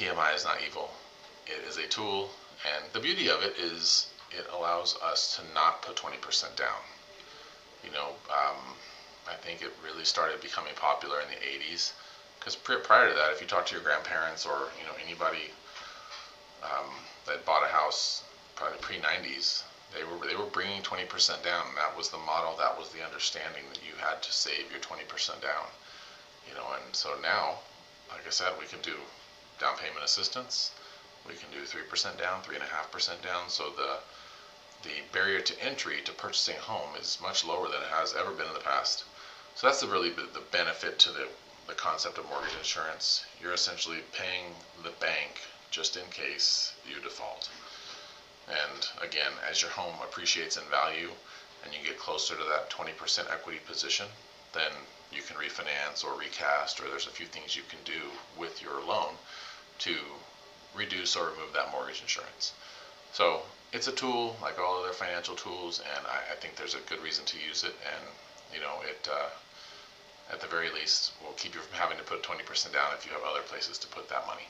PMI is not evil. It is a tool, and the beauty of it is it allows us to not put 20% down. You know, I think it really started becoming popular in the 80s, because prior to that, if you talk to your grandparents or anybody that bought a house probably pre-90s, they were bringing 20% down, and that was the model, that was the understanding, that you had to save your 20% down. And so now, like I said, we can do down payment assistance, we can do 3% down, 3.5% down, so the barrier to entry to purchasing a home is much lower than it has ever been in the past. So that's really the benefit to the concept of mortgage insurance. You're essentially paying the bank just in case you default. And again, as your home appreciates in value and you get closer to that 20% equity position, then you can refinance or recast, or there's a few things you can do with your loan to reduce or remove that mortgage insurance. So it's a tool like all other financial tools, and I think there's a good reason to use it, and it at the very least will keep you from having to put 20% down if you have other places to put that money.